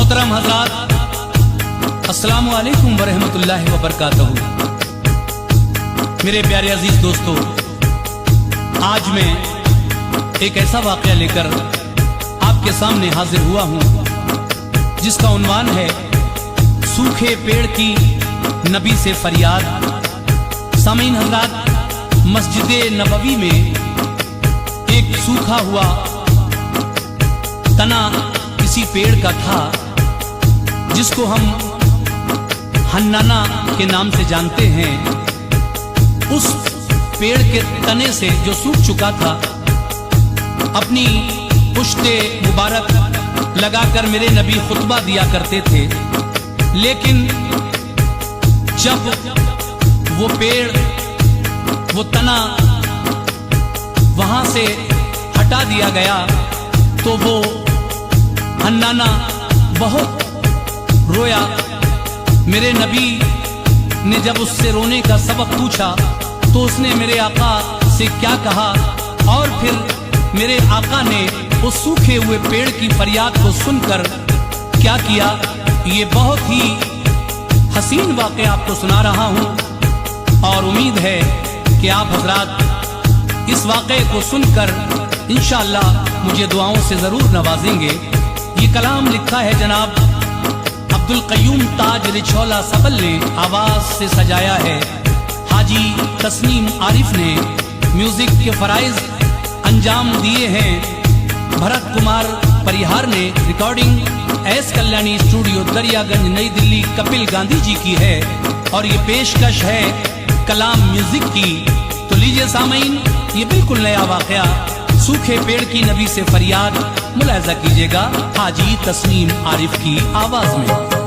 मोहतरम हज़रात, अस्सलामु अलैकुम वरहमतुल्लाहि वबरकातुहू। मेरे प्यारे अजीज दोस्तों, आज मैं एक ऐसा वाक़या लेकर आपके सामने हाजिर हुआ हूँ जिसका उन्वान है सूखे पेड़ की नबी से फरियाद। सामीन हज़रात, मस्जिद नबवी में एक सूखा हुआ तना किसी पेड़ का था जिसको हम हन्नाना के नाम से जानते हैं। उस पेड़ के तने से जो सूख चुका था, अपनी पुश्ते मुबारक लगाकर मेरे नबी खुतबा दिया करते थे। लेकिन जब वो पेड़, वो तना वहां से हटा दिया गया तो वो हन्नाना बहुत रोया। मेरे नबी ने जब उससे रोने का सबब पूछा तो उसने मेरे आका से क्या कहा, और फिर मेरे आका ने उस सूखे हुए पेड़ की फरियाद को सुनकर क्या किया, ये बहुत ही हसीन वाक़या आपको सुना रहा हूं। और उम्मीद है कि आप हजरात इस वाक़े को सुनकर इंशाअल्लाह मुझे दुआओं से जरूर नवाजेंगे। ये कलाम लिखा है जनाब अब्दुल क़य्यूम ताज रिछौला सबल ने, आवाज से सजाया है हाजी तस्नीम आरिफ ने, म्यूजिक के फराइज अंजाम दिए हैं भरत कुमार परिहार ने। Recording S Kalyani studio Daryaganj नई दिल्ली कपिल गांधी जी की है और ये पेशकश है कलाम म्यूजिक की। तो लीजिए सामीन, ये बिल्कुल नया वाक़या सूखे पेड़ की नबी से फरियाद मुलाहिजा कीजिएगा हाजी तस्नीम आरिफ की आवाज में।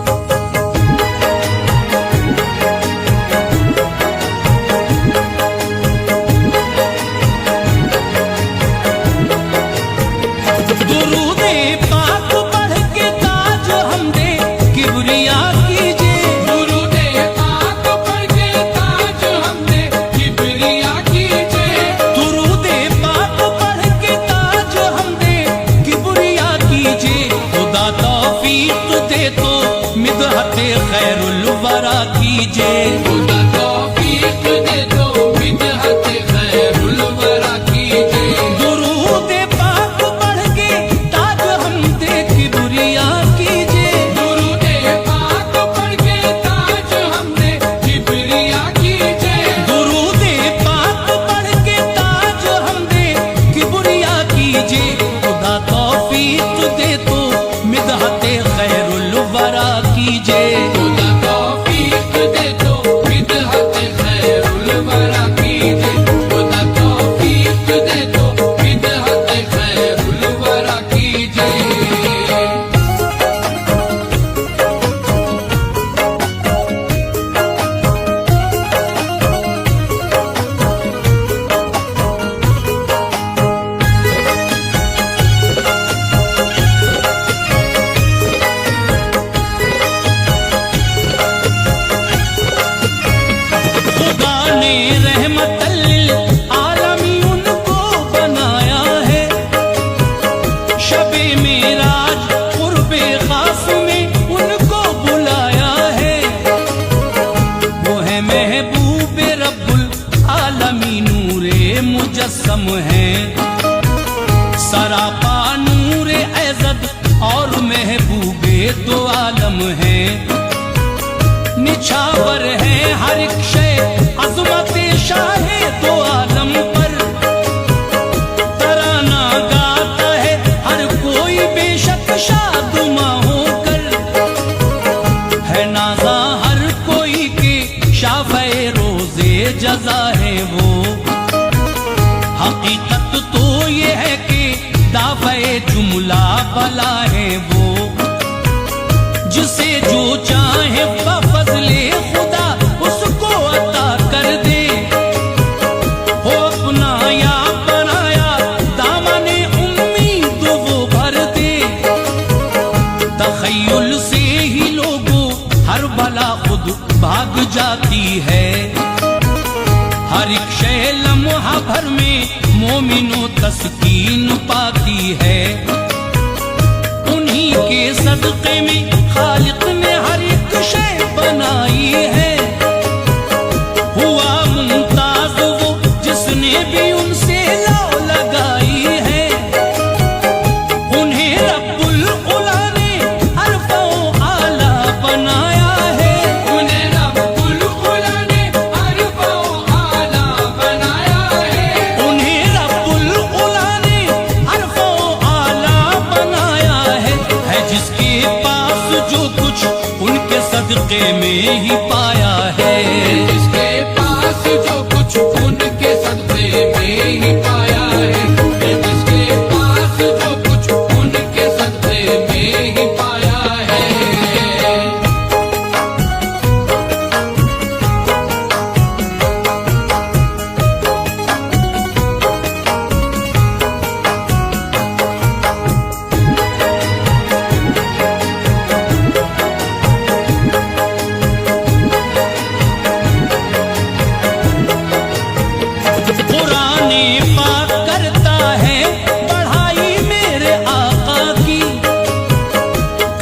खैरुल वरा कीजिए, खुदा तौफीक दे दो, बिदअत खैरुल वरा कीजिए। दुरूद पाक पढ़ के ताज हमदे किबरिया कीजिए, दुरूद पाक पढ़ के ताज हमदे किबरिया कीजिए, दुरूद पाक पढ़ के ताज हमदे किबरिया कीजिए। खुदा तौफीक दे दो, बिदअत खैरुल वरा कीजिए। मुजस्सम है सरापा नूरे ऐज़द और महबूबे दो आलम है। निछावर है हर एक शय अज़मते शाहे दो आलम पर। तराना गाता है हर कोई बेशक शादुमा होकर। है नाज़ा हर कोई के शाफ़े रोज़े जज़ा है वो। हकीकत तो ये है कि दाफ़े जुमला भला है वो। जिसे जो चाहे बफ़ज़ले खुदा उसको अता कर दे। हो अपना या बनाया दामने उम्मीद वो भर दे। तख़य्युल से ही लोगों हर बला खुद भाग जाती है। हर एक शय लम्हा भर में मोमिनो तस्कीन पाती है। उन्हीं उन्हीं के सदक़े में खालिक ने हर एक शय बनाई है। हुआ मुमताज वो जिसने भी उनसे लौ लगाई है। उन्हें रब्बुल उला ने अरफ़ो आला बनाया है। उन्हें रब्बुल उला ने अरफ़ो आला बनाया है। उन्हें रब्बुल उला ने अरफ़ो आला बनाया है जिसके पास जो कुछ उनके सदक़े में ही पाया है। जिसके पास जो कुछ उनके सदक़े में ही पाया है। जिसके पास जो कुछ उनके सदक़े में ही पाया है। कुराने पाक करता है बढ़ाई मेरे आका की।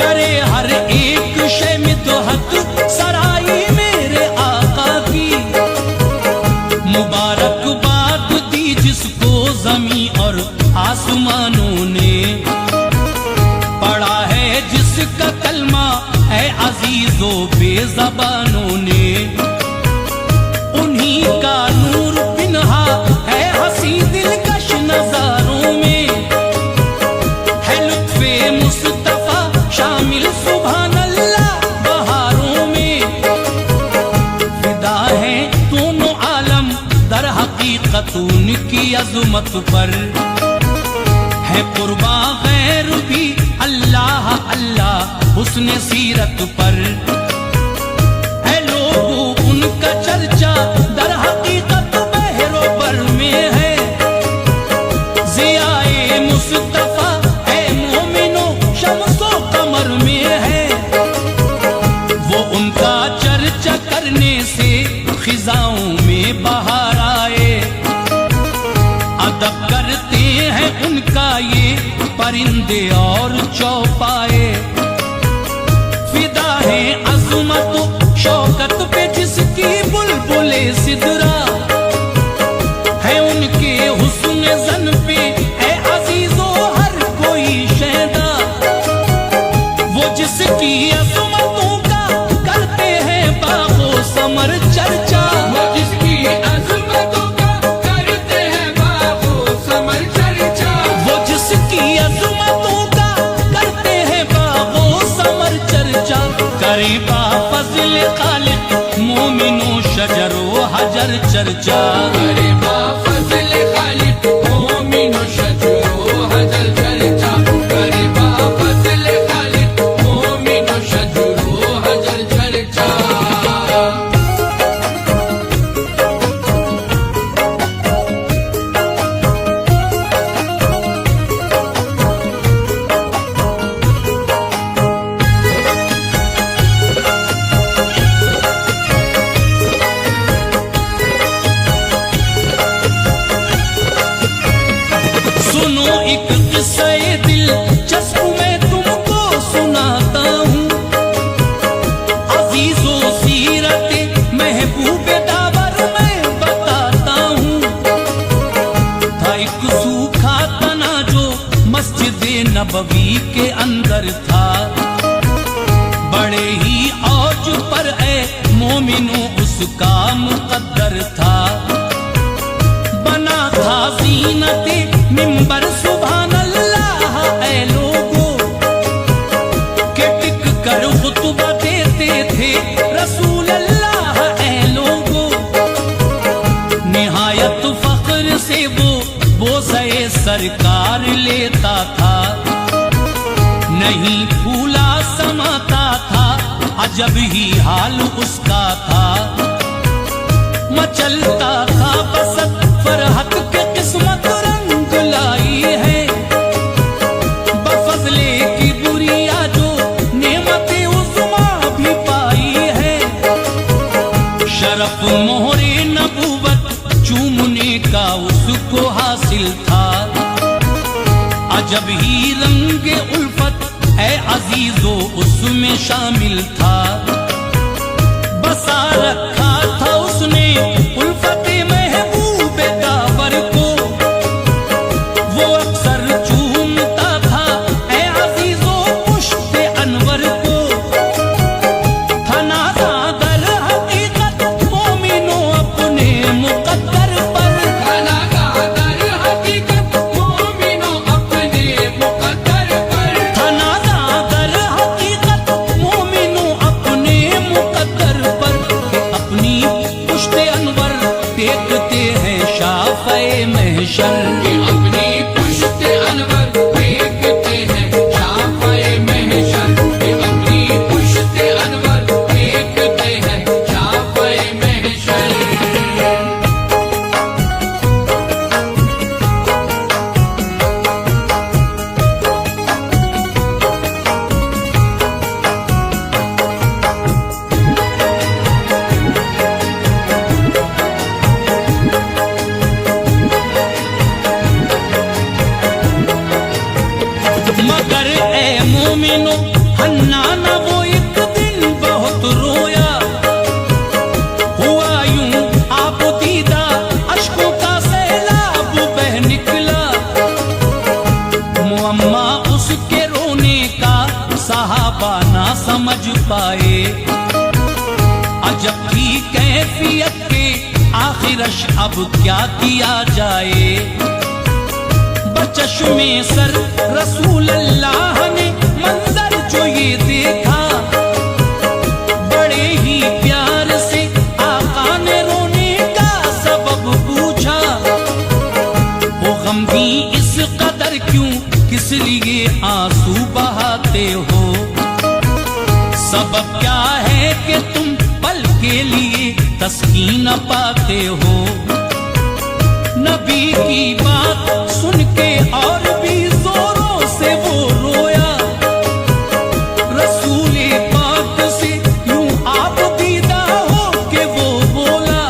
करे हर एक शय में दोहत सराई मेरे आका की। मुबारकबाद दी जिसको ज़मीं और आसमानों ने। पढ़ा है जिसका कलमा है अजीजों बेज़बानों ने। उन्हीं का नूर पिन्हा है हंसी दिलकश नजारों में। है लुत्फे मुस्तफा शामिल सुभान अल्लाह बहारों में। फिदा है दोनों आलम दर हकीकत उनकी अजमत पर। है कुर्बा गैर भी अल्लाह अल्लाह हुस्न सीरत पर। है लोगों उनका चर्चा दर हकीकत बहरो बर में है। ज़ियाए मुस्तफा है मोमिनो शम्सो कमर में है। वो उनका चर्चा करने से खिजाओं में बहार आए। अदब करते हैं उनका ये परिंदे और चौपाए। फिदा है अज़मत शौकत पे जिसकी बुलबुले सिदरा। है उनके हुस्न ज़न पे है अजीजो हर कोई शैदा। वो जिसकी अज़मतों का करते हैं बागो समर चर्चा। वो जिसकी अज़मतों का करते हैं बागो समर चर्चा। वो जिसकी अज़मतों का करते हैं बागो समर चर्चा। करे बाफ़ज़ल खालिक मोमिनो शजरो हजर चर्चा। करे बाफ़ज़ल खालिक मोमिनो शजरो हजर चर्चा। करे बाफ़ज़ल खालिक मोमिनो शजरो हजर चर्चा। सुनो एक किस्से दिलचस्प मैं तुमको सुनाता हूँ। अजीजो सीरत महबूब दावर मैं बताता हूँ। था एक सूखा तना जो मस्जिद नबवी के अंदर था। बड़े ही औज पर है मोमिनो उसका मुकद्दर था। बना था ज़ीनते मिंबर सुभान अल्लाह ऐ लोगों के टिक कर खुतबा देते थे रसूल अल्लाह ऐ लोगों। निहायत फख्र से वो बोज़े सरकार लेता था। नहीं फूला समाता था अजब ही हाल उसका था। मचलता था बसत फरहत के किस्मत रंग लाई है। बफजले की बुरिया जो नेमते उज़्मा भी पाई है। शरफ मोहरे नबूवत चूमने का उसको हासिल था। अजब ही रंगे उल्फत ऐ अजीजो उसमें शामिल था, बसा रखा था उसने उल्फते महबूब दावर को, वो अक्सर चूमता था ऐ अजीजो पुश्ते अनवर को। था नाज़ादर हकीकत मोमिनो अपने मुकद्दर पर, नाज़ादर हकीकत मोमिनो अपने मुकद्दर पर, था नाज़ादर हकीकत मोमिनो अपने मुकद्दर पर। अपनी पुश्ते अनवर देखते हैं शाफ़े महशर, कि अपनी पुश्ते अनवर देखते हैं शाफ़े महशर, कि अपनी पुश्ते अनवर देखते हैं शाफ़े महशर। मगर ए मोमिनो हन्ना न वो एक दिन बहुत रोया, हुआ यूं आप दीदा अश्कों का सैलाब बह निकला। मुअम्मा उसके रोने का सहाबा ना समझ पाए, अजब की कैफियत के आखिरश अब क्या किया जाए। चश्मे सर रसूल अल्लाह ने मंजर जो ये देखा, बड़े ही प्यार से आका ने रोने का सबब पूछा। वो गमगीन इस कदर क्यों, किस लिए आंसू बहाते हो, सबब क्या है कि तुम पल के लिए तस्कीन पाते हो। नबी की बात सुन के और भी जोरों से वो रोया, रसूले पाक से यूं आप दीदा हो के वो बोला।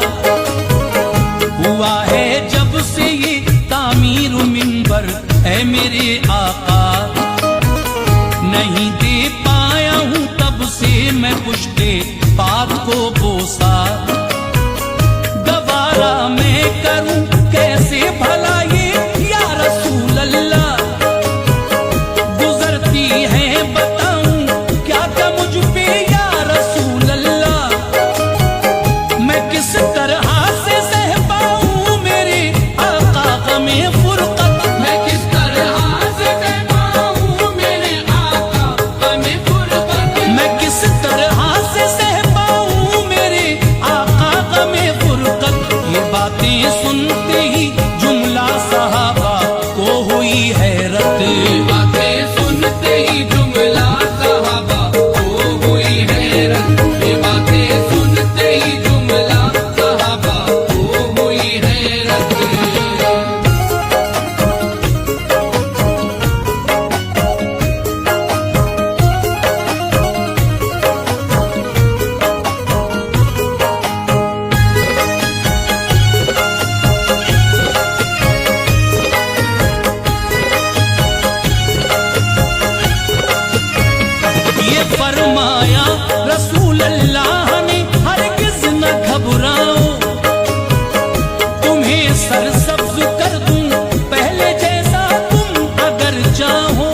हुआ है जब से ये तामीर मिंबर है मेरे आका, नहीं दे पाया हूं तब से मैं पुश्ते पाक को बोसा। गवारा मैं करूं कैसे भला ये या रसूल अल्लाह, गुजरती है बताऊं क्या क्या मुझ पे या रसूल अल्लाह। मैं किस तरह से सह पाऊं मेरे आका गमे फुरकत, मैं किस तरह से सह पाऊं मेरे आका गमे फुरकत, मैं किस तरह से सह पाऊं मेरे आका गमे फुरकत। ये बातें सुनते ही जुमला सहाबा को हुई हैरत, ये बातें सुनते ही जुमला सहाबा को हुई हैरत, ये बातें सुनते ही जुमला सहाबा को हुई हैरत। ये फरमाया रसूल अल्लाह ने हरगिज़ न घबराओ, तुम्हें सरसब्ज कर दूं पहले जैसा तुम अगर चाहो।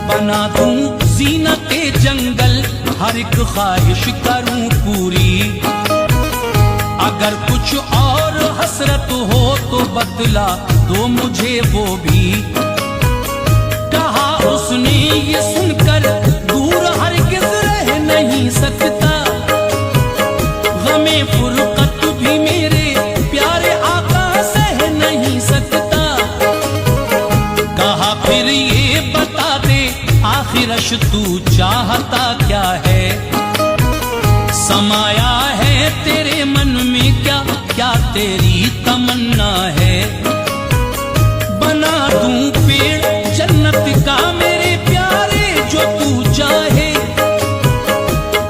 बना दूं ज़ीनते जंगल हर एक ख्वाहिश करूं पूरी, अगर कुछ और हसरत हो तो बदला दो मुझे वो भी। कहा उसने ये सुनकर दूर हरगिज़ रह नहीं सकता, गमे फुरकत भी मेरे प्यारे आका सह नहीं सकता। कहा फिर ये बता दे आखिरश तू चाहता क्या है, समाया है तेरे मन में क्या क्या तेरी तमन्ना है। बना दूं पेड़ जन्नत का मेरे प्यारे जो तू चाहे,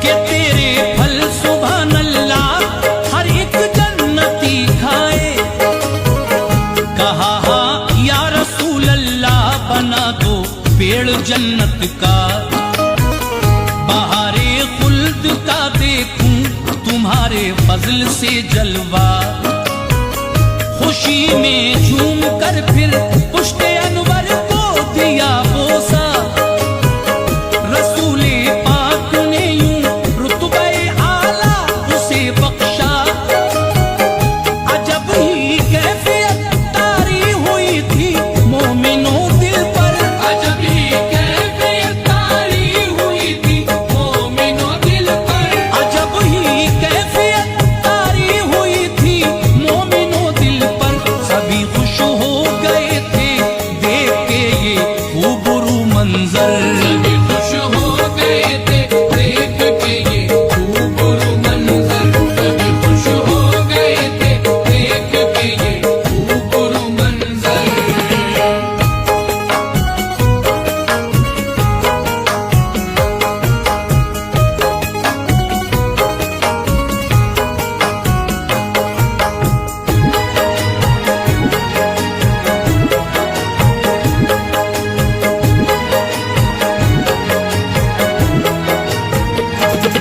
कि तेरे फल सुभान अल्लाह हर एक जन्नती खाए। कहा हाँ या रसूल अल्लाह बना दो पेड़ जन्नत का, बहारे खुल्द का देखूं तुम्हारे फजल से जलवा। खुशी में झूम कर फिर पुश्ते अनवर को दिया बोसा, रसूले पाक ने यूं रुतबे आला उसे बख्शा। अजब ही कैफियत तारी हुई थी मोमिनों दिल पर, अजब ही कैफियत तारी हुई थी मोमिनों दिल पर, अजब ही कैफियत तारी हुई थी मोमिनों दिल पर। सभी खुश हो गए थे देख के ये खूबरू मंजर, सभी खुश हो गए थे देख के ये खूबरू मंजर, सभी खुश हो गए थे देख के ये खूबरू मंजर।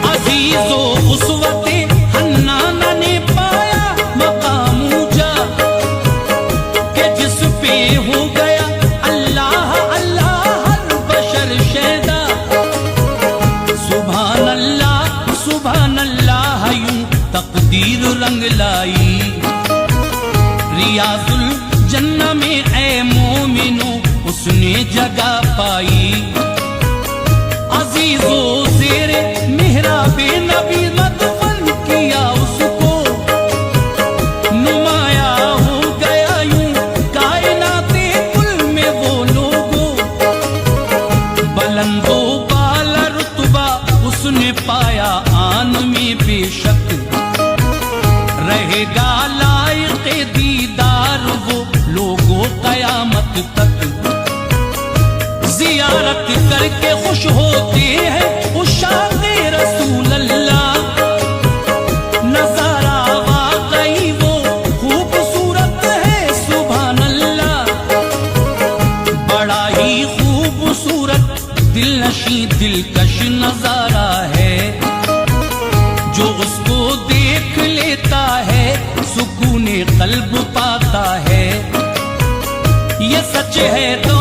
अजीजो उसवते हन्नाना ने पाया मकाम ऊंचा, कि जिस पे हो गया अल्लाह अल्लाह हर बशर शैदा। सुभान अल्लाह यूं तकदीर रंग लाई, रियाजुल जन्ना में ऐ मोमिनो उसने जगह पाई। अजीजो ज़ेरे मेहराबे नबी मदफन किया उसको, नुमाया हो गया यूं कायनाते कुल में वो लोगो। बुलंदो बाला रुतबा उसने पाया आन में बेशक, रहेगा लायक़े दीदार वो लोगो कयामत तक। जियारत करके खुश होते हैं उशाक़े रसूल अल्लाह, नजारा वाकई वो खूबसूरत है सुभान अल्लाह। बड़ा ही खूबसूरत दिलनशी दिलकश नजारा है, जो उसको देख लेता है सुकूने कल्ब पाता है। ये सच है तो